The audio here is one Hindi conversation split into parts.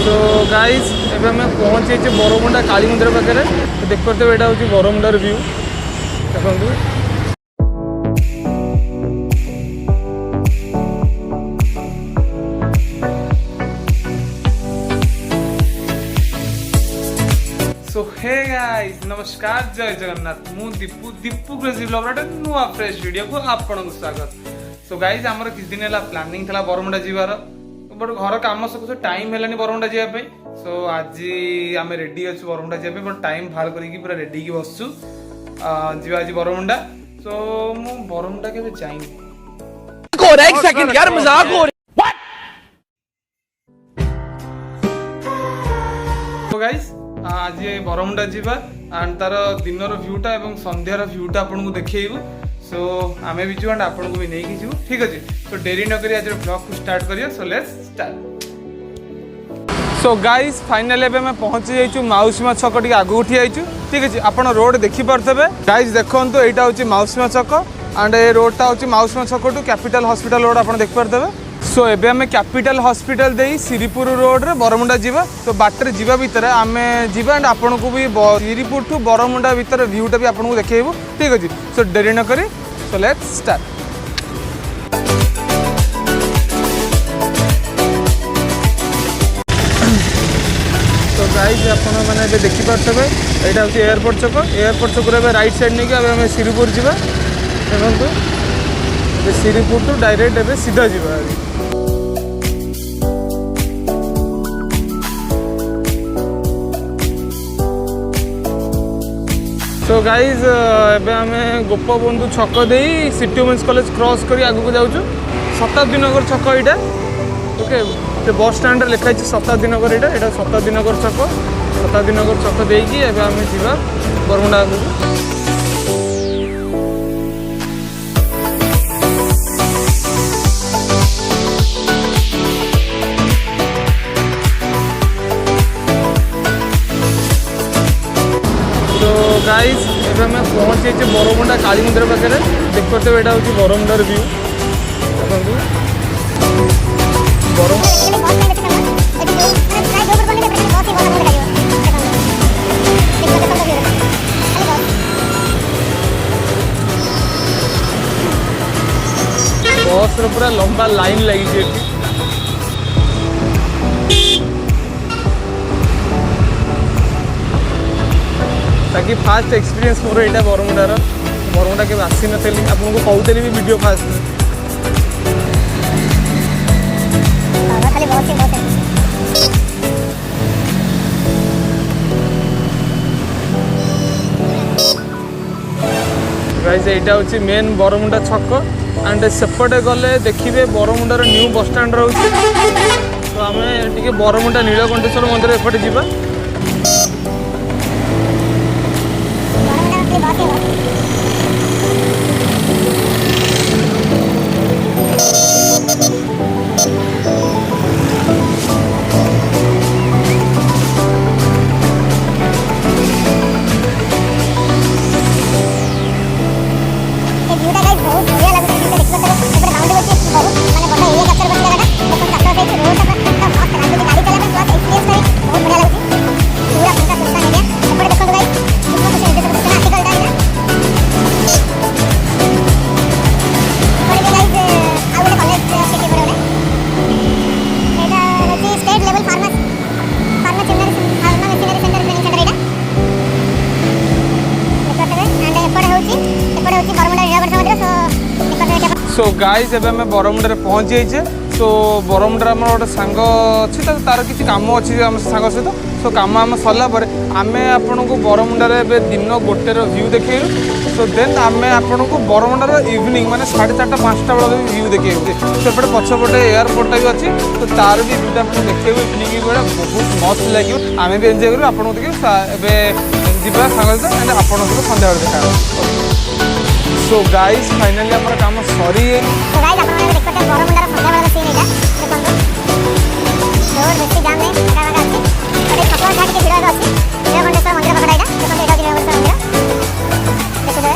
तो गाइज एबे आम पहुँचे बरमुंडा काली मंदिर पाखे देखते यहाँ हूँ बरमुंडार व्यू देखो। सो हे गाइस नमस्कार जय जगन्नाथ मु दीपू दीपू क्रेजी ब्लॉग नुआ फ्रेश वीडियो को आपन स्वागत। सो गाइस आमर किछ दिन है प्लानिंग था बरमुंडा जीवार बट घर कम सब टाइम है बरमुंडा जावाई। सो आज आम रेडी अच्छु बरमुंडा जावाई बट टाइम बाहर करके पूरा रेडी की बसचु जी आज बरमुंडा। सो मु बरमुंडा के जाइनी एक सेकंड यार मजाक हो रहा है। तो गाइस आज बरमुंडा जीवा एंड तार दिन भ्यूटा और संध्यार भ्यूटा आपको देखू। सो आम भी जीव एंड आपको भी नहीं जीव ठीक अच्छे। तो डेरी नक आज ब्लॉग को स्टार्ट करिए। So let's start. So guys finally मैं पहुंची जाइए माउसीमा छक टी आगू उठी आइचु ठीक अच्छे। आप रोड देखिपे गाइस देखो यहाँ हूँ माउसीमा छक एंड ये रोडटा हूँ माउसीमा छक टू कैपिटल हॉस्पिटल रोड आप देखिपे। सो एबे आम कैपिटल हॉस्पिटल दे सिरीपुर रोड रे बरमुंडा जीवा। तो बाटर जीवा भितर आम जीवा एंड आपन को भी सिरीपुर टू बरमुंडा भितर व्यूटा भी आपको देखेबू ठीक अच्छे। सो डेरी न करी सो लेट्स स्टार्ट। तो गाइस आपण माने देखि पारथबे एटा होची एयरपोर्ट छक रे राइट साइड नहीं कि आम सिरीपुर जीवा देखंतु सिरीपुर टू डायरेक्ट एबे सीधा जीवा। सो गाइज एबे आम गोपबंधु छक दे सिटी वुमेन्स कॉलेज क्रॉस कर आगू जाऊँ शताब्दी नगर छक यहाँ ओके। बस स्टैंड लिखाई शताब्दी नगर यहाँ शताब्दी नगर छक देकी एबे आम जीवा बरमुंडा आगू। गाइस एबे मैं पहुँच जाइए बरमुंडा काली मंदिर पाखे देखते यहाँ हूँ बरमुंडार व्यू देखो। बस पूरा लंबा लाइन लगी ताकि फास्ट एक्सपीरियंस मोर यहाँ बरमुंडा के आसी नी आपको कहते भी वीडियो फास्ट गाइस यहाँ हूँ मेन बरमुंडा छक एंड सेपटे गले देखिए बरमुंडार न्यू बस स्टैंड रोचे। तो आम टे बरमुंडा नीलकंठेश्वर मंदिर एपटे जावा। सो गाइस एबे मैं बरमुंडा पहुँच जाइए। सो बरमुंडा गोटे सांग अच्छी तार किसी कम अच्छी आम सांग सहित। सो कम आम सरला आम आपण को बरमुंडा दिन गोटे व्यू देखू। सो देन आम आपण को बरमुंडा इवनिंग माने 4:30 5टा बेल व्यू देखिए। सेपटे पछपटे एयरपोर्टा भी अच्छी तो तार भी व्यूटा आपको देखिए इवनिंग बेला बहुत मस्त लगे। आम भी एंजय करूँ आपको देखिए जीवा सांग सहित आपन सहित सन्ध्या देखा। सो गाइस फाइनली हमारा काम सरी तो गाइस आपण माने देखते बरमुंडा संध्या बेला सीन एटा देखो रोड बेसी जाम नहीं एटा लगा अछि एटा छपरा घाट के भिड़ा अछि नीलकंठेश्वर मंदिर पकड़ा एटा देखो एटा नीलकंठेश्वर मंदिर देखो से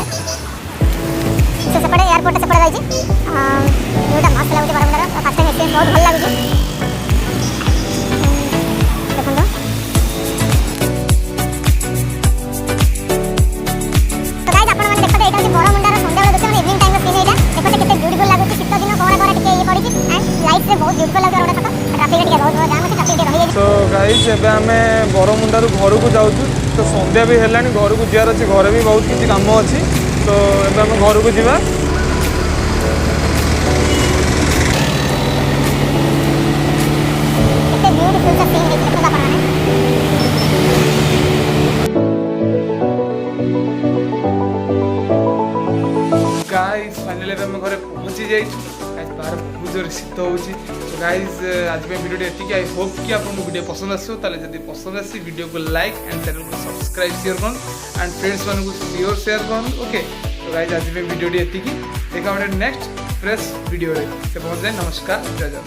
सेपटे एयरपोर्ट सेपटे जाई छी जोटा मस्त लागु बरमुंडा फर्स्ट टाइम एक्सपीरियंस बहुत भल लागु छी। जाम अच्छे ट्रैफिक रही है सो गाइस एबे आमे बरमुंडारू घर को जाऊँ तो संध्या भी हेलानी घर को जीवार अच्छी घरे भी बहुत किसी काम अच्छी तो एबे आमे घर को जीवा कितने ब्यूटीफुल सा सीन है देखो आपने गाइस फाइनली आम घरे पहुँची जाइए गाइस बाहर बहुत जोर शीत होची तो गाइस आज में वीडियो एतिक आई होप कि आपको वीडियो पसंद आसो ताले जदी पसंद आसी वीडियो को लाइक एंड चैनल को सब्सक्राइब शेयर करन एंड फ्रेंड्स मान को शेयर करन ओके तो गाइस आज में वीडियो एतिक देखा गोटे नेक्स्ट फ्रेश वीडियो रे से पहुंच जाए नमस्कार जय जय